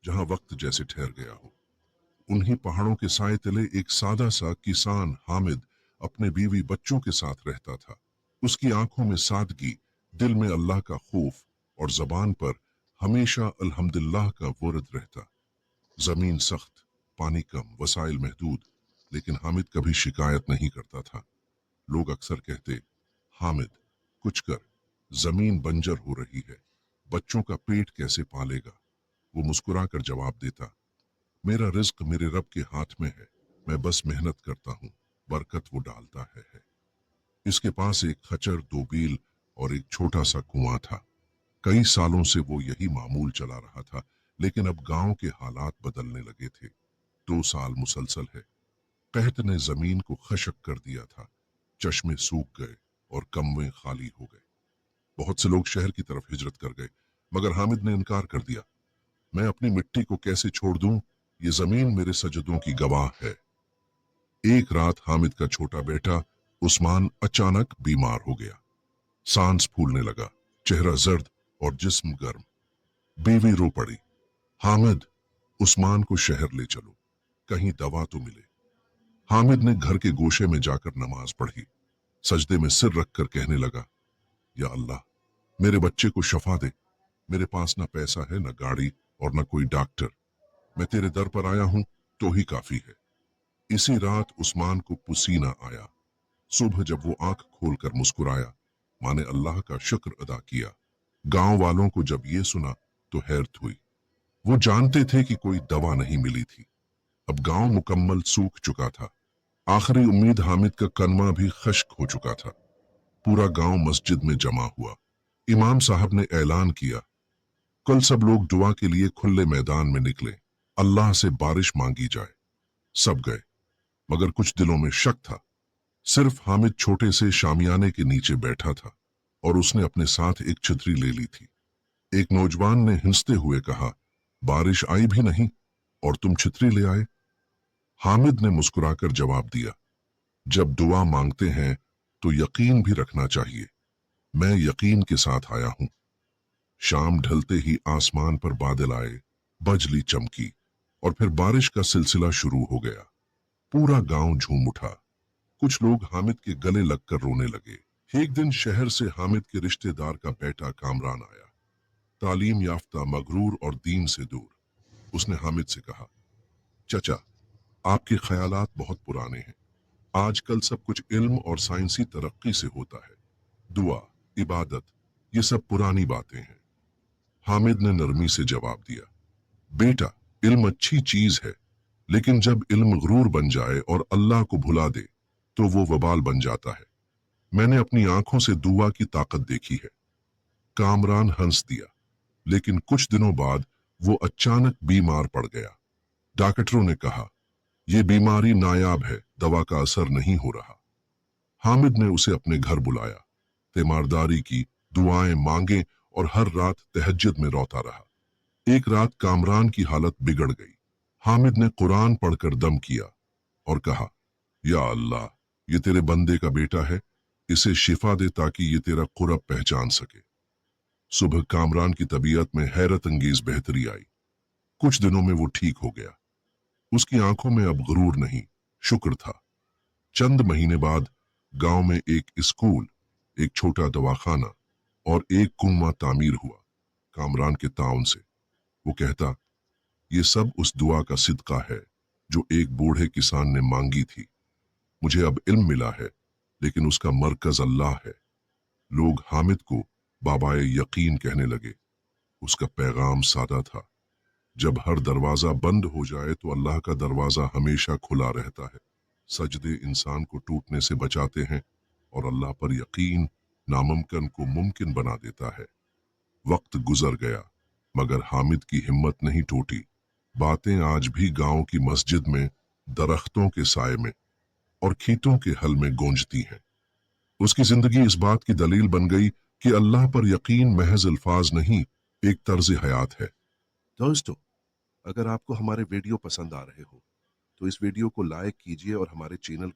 जहां वक्त जैसे ठहर गया हो। उन्हीं पहाड़ों के साए तले एक सादा सा किसान हामिद अपने बीवी बच्चों के साथ रहता था। उसकी आंखों में सादगी, दिल में अल्लाह का खौफ और जबान पर हमेशा अल्हम्दुलिल्लाह का वर्द रहता। जमीन सख्त, पानी कम, वसाइल महदूद, लेकिन हामिद कभी शिकायत नहीं करता था। लोग अक्सर कहते, हामिद कुछ कर, जमीन बंजर हो रही है, बच्चों का पेट कैसे पालेगा। वो मुस्कुराकर जवाब देता, मेरा रिज्क मेरे रब के हाथ में है, मैं बस मेहनत करता हूँ, बरकत वो डालता है। इसके पास एक खच्चर, दो बील और एक छोटा सा कुआं था। कई सालों से वो यही मामूल चला रहा था, लेकिन अब गांव के हालात बदलने लगे थे। 2 साल मुसलसल है, कहत ने जमीन को खशक कर दिया था। चश्मे सूख गए और कमवें खाली हो गए। बहुत से लोग शहर की तरफ हिजरत कर गए, मगर हामिद ने इनकार कर दिया। मैं अपनी मिट्टी को कैसे छोड़ दूं, ये जमीन मेरे सजदों की गवाह है। एक रात हामिद का छोटा बेटा उस्मान अचानक बीमार हो गया। सांस फूलने लगा, चेहरा जर्द और जिस्म गर्म। बीवी रो पड़ी, हामिद उस्मान को शहर ले चलो, कहीं दवा तो मिले। हामिद ने घर के गोशे में जाकर नमाज पढ़ी, सजदे में सिर रखकर कहने लगा, या अल्लाह मेरे बच्चे को शफा दे। मेरे पास ना पैसा है, ना गाड़ी और ना कोई डॉक्टर। मैं तेरे दर पर आया हूं तो ही काफी है। इसी रात उस्मान को पसीना आया। सुबह जब वो आंख खोलकर मुस्कुराया, माने अल्लाह का शुक्र अदा किया। गांव वालों को जब ये सुना तो हैरत हुई। वो जानते थे कि कोई दवा नहीं मिली थी। अब गांव मुकम्मल सूख चुका था। आखिरी उम्मीद हामिद का कलमा भी खश्क हो चुका था। पूरा गांव मस्जिद में जमा हुआ। इमाम साहब ने ऐलान किया, कल सब लोग दुआ के लिए खुले मैदान में निकले, अल्लाह से बारिश मांगी जाए। सब गए, मगर कुछ दिलों में शक था। सिर्फ हामिद छोटे से शामियाने के नीचे बैठा था और उसने अपने साथ एक छतरी ले ली थी। एक नौजवान ने हिंसते हुए कहा, बारिश आई भी नहीं और तुम छतरी ले आए। हामिद ने मुस्कुराकर जवाब दिया, जब दुआ मांगते हैं तो यकीन भी रखना चाहिए। मैं यकीन के साथ आया हूं। शाम ढलते ही आसमान पर बादल आए, बजली चमकी और फिर बारिश का सिलसिला शुरू हो गया। पूरा गांव झूम उठा। कुछ लोग हामिद के गले लगकर रोने लगे। एक दिन शहर से हामिद के रिश्तेदार का बेटा कामरान आया, तालीम याफ्ता, मगरूर और दीन से दूर। उसने हामिद से कहा, चचा आपके ख्यालात बहुत पुराने हैं। आजकल सब कुछ इल्म और साइंसी तरक्की से होता है। दुआ, इबादत, ये सब पुरानी बातें हैं। हामिद ने नरमी से जवाब दिया, बेटा इल्म अच्छी चीज है, लेकिन जब इल्म गुरूर बन जाए और अल्लाह को भुला दे तो वो वबाल बन जाता है। मैंने अपनी आंखों से दुआ की ताकत देखी है। कामरान हंस दिया, लेकिन कुछ दिनों बाद वो अचानक बीमार पड़ गया। डॉक्टरों ने कहा, यह बीमारी नायाब है, दवा का असर नहीं हो रहा। हामिद ने उसे अपने घर बुलाया, तीमारदारी की, दुआएं मांगे और हर रात तहज्जुद में रोता रहा। एक रात कामरान की हालत बिगड़ गई। हामिद ने कुरान पढ़कर दम किया और कहा, या अल्लाह ये तेरे बंदे का बेटा है, इसे शिफा दे ताकि ये तेरा कुरब पहचान सके। सुबह कामरान की तबीयत में हैरत अंगेज बेहतरी आई। कुछ दिनों में वो ठीक हो गया। उसकी आंखों में अब गुरूर नहीं, शुक्र था। चंद महीने बाद गांव में एक स्कूल, एक छोटा दवाखाना और एक कुआं तामीर हुआ, कामरान के ताउन से। वो कहता, ये सब उस दुआ का सिदका है जो एक बूढ़े किसान ने मांगी थी। मुझे अब इल्म मिला है, लेकिन उसका मरकज अल्लाह है। लोग हामिद को बाबाए यकीन कहने लगे। उसका पैगाम सादा था, जब हर दरवाजा बंद हो जाए तो अल्लाह का दरवाजा हमेशा खुला रहता है। सजदे इंसान को टूटने से बचाते हैं और अल्लाह पर यकीन नामुमकिन को मुमकिन बना देता है। वक्त गुजर गया, मगर हामिद की हिम्मत नहीं टूटी। बातें आज भी गांव की मस्जिद में, दरख्तों के साए में और खेतों के हल में गूंजती हैं। उसकी जिंदगी इस बात की दलील बन गई कि अल्लाह पर यकीन महज अल्फाज नहीं, एक तर्ज हयात है। दोस्तों, अगर आपको हमारे वीडियो पसंद आ रहे हो तो इस वीडियो को लाइक कीजिए और हमारे चैनल को